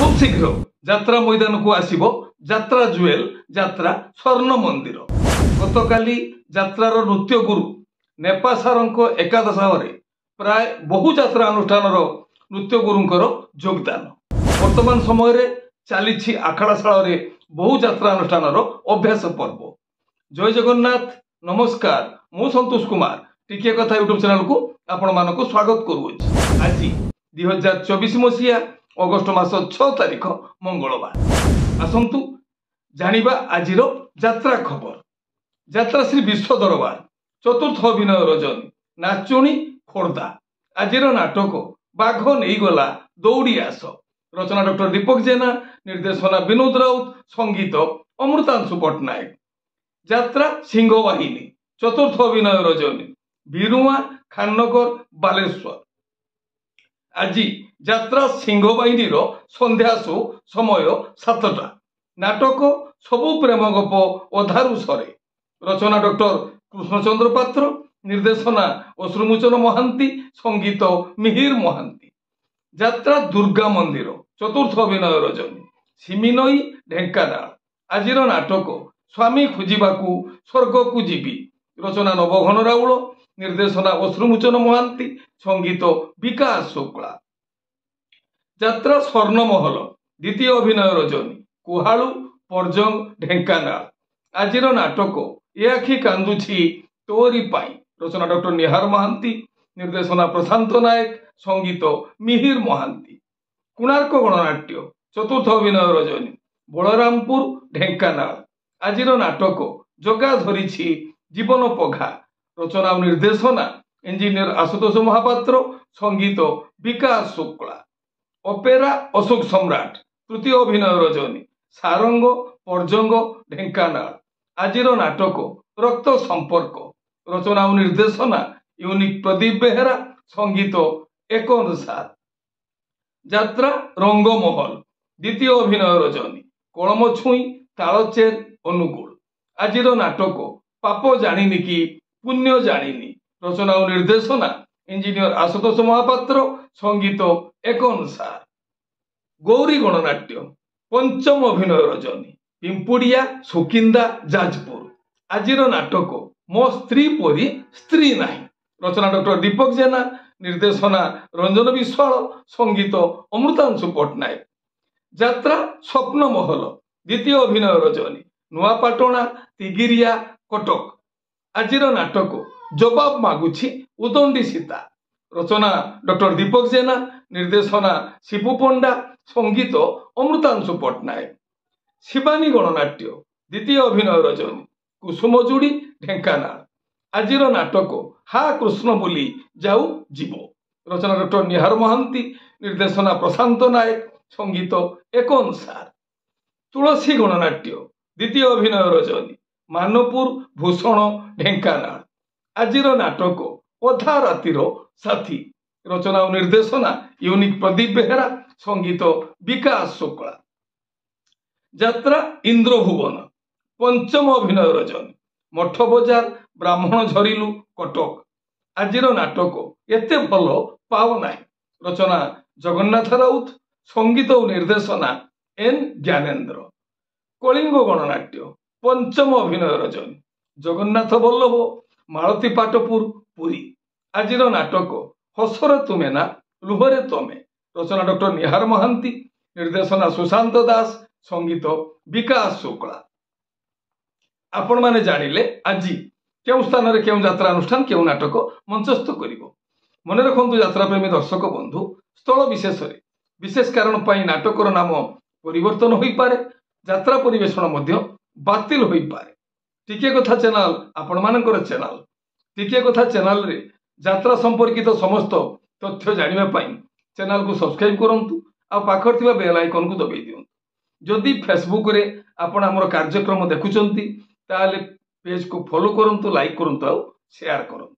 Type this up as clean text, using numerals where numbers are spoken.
खूब शीघ्र यात्रा मैदान को आसिबो यात्रा जुएल यात्रा स्वर्ण मंदिर। गतकाली यात्रार नृत्य गुरु नेपा सारंको एकादश प्राय बहु यात्रा अनुष्ठान नृत्य गुरुंकर योगदान। वर्तमान समय रे चली आखड़ाशाल बहु यात्रा अनुष्ठान अभ्यास पर्व। जय जगन्नाथ, नमस्कार। मु संतोष कुमार टिके कथा यूट्यूब चैनल को आपण मानको स्वागत करूछि। आज 2024 मसीहा अगस्ट मास 6 तारिख मंगलवार। आसंतु जानिबा आजिरो यात्रा खबर। यात्रा श्री विश्व दरबार चतुर्थ अभिनय रजनी नाचुणी खोर्धा। आजिरो नाटक बाघ नहीं गला दौड़ी आस। रचना डॉक्टर दीपक जेना, निर्देशना विनोद राउत, संगीत अमृतांशु पट्टनायक। यात्रा सिंहवाहिनी चतुर्थ अभिनय रजनी बिरुआ खाननगर बालेश्वर। आज यात्रा सिंहवाहिनी संध्या शो समय 7टा। नाटक सबु प्रेम गप अधारु सरे। रचना डॉक्टर कृष्णचंद्र पात्र, निर्देशना अश्रुमोचन महांती, संगीत मिहिर महांती। यात्रा दुर्गा मंदिर चतुर्थ अभिनय रजनी सिमिनई ढेंकानाल। आजिर नाटक स्वामी खोजिबाकू स्वर्ग को जीवी। रचना नवघन राउल, निर्देशना अश्रुमोचन महांती, संगीत विकास शुक्ला। यात्रा स्वर्ण महल द्वितीय अभिनय रजनी कुहालू पर्जंग ढेंकानाल। आजिर नाटक ए आखि कांदुछि तोरी पाई। रचना डॉक्टर निहार महांती, निर्देशना प्रशांत नायक, संगीत मिहिर महांती। कोणार्क गणनाट्य चतुर्थ अभिनय रजनी बलरामपुर ढेंकानाल। आजिर नाटक जगा धरिछि जीवन पघा। रचना और निर्देशना इंजीनियर आशुतोष महापात्र, संगीत विकास शुक्ला। अपेरा अशोक सम्राट तृतीय अभिनय रजनी सारंग पर्जंग ढेंकानाल। आजिर नाटक रक्त संपर्क। रचना और निर्देशना यूनिक प्रदीप बेहेरा, संगीत एक अनुसार। यात्रा रंगमहल द्वितीय अभिनय रजनी कलम छुई तालचेर अनुकूल। आजिर नाटक पाप जानिनी कि पुण्य जानिनी। रचना और निर्देशना इंजीनियर आशुतोष महापात्र, संगीत एक अनुसार। गौरी गणनाट्य पंचम अभिनय रजनी पिंपुड़िया सुकिंदा जाजपुर। आजिर नाटक मो स्त्री परी स्त्री नाही। रचना डॉक्टर दीपक जेना, निर्देशना रंजन विश्वाल, संगीत अमृतांशु पट्टनायक। यात्रा स्वप्न महल द्वितीय अभिनय रजनी नुआपाटणा तिगिरिया कटक। आजिर नाटक जवाब मागुछि उदंडी सीता। रचना डॉक्टर दीपक जेना, निर्देशना शिबू पंडा, संगीत अमृतांशु पट्टनायक। शिवानी गणनाट्य द्वितीय अभिनय रजनी कुसुमजोड़ी ढेंकानाल। आजिर नाटक हा कृष्ण बोली जाऊ जीव। रचना डॉक्टर निहार महांती, निर्देशना प्रशांत नायक, संगीत एक अनुसार। तुलसी गणनाट्य द्वितीय अभिनय रजनी मानपुर भूषण ढेंकानाल। आजिर नाटक अधा रातिर साथी। रचना और निर्देशना यूनिक प्रदीप बेहेरा, संगीत विकास शुक्ला। यात्रा इंद्रभुवन पंचम अभिनय रजनी मठ बजार ब्राह्मण झरिलु कटक। आजिर नाटक एते भल पाव नाई। रचना जगन्नाथ राउत, संगीत और निर्देशना एन ज्ञानेन्द्र। कलिंग गणनाट्य पंचम अभिनय रजनी जगन्नाथ बल्लभ मालती पाटपुर पुरी। आजिर नाटक हसरे तुमे ना लुहरे तमे। रचना डॉक्टर निहार महांती, निर्देशना सुशांत दास, संगीत विकास शुक्ला। आपण माने जानिले आज केउ स्थान रे केउ यात्रा अनुष्ठान केउ नाटक मंचस्थ करिवो। मने रखंतु यात्रा प्रेमी दर्शक बंधु, स्थल विशेष रे विशेष कारण पाई नाटकर नाम परिवर्तन होई पारे, यात्रा परिवेषण मध्य बातिल होई पारे। टिके कथा चैनल आपण मानकर चैनल। टिके कथा चैनल रे यात्रा संपर्कित समस्त तथ्य जानिबा पाई चैनल को सब्सक्राइब करंतु आ पाखर थिबा बेल आइकन को दबाई दियंतु। जदि फेसबुक रे आपण हमर कार्यक्रम देखुचंती ताले पेज को फॉलो करंतु, लाइक करंतु आ शेयर करंतु।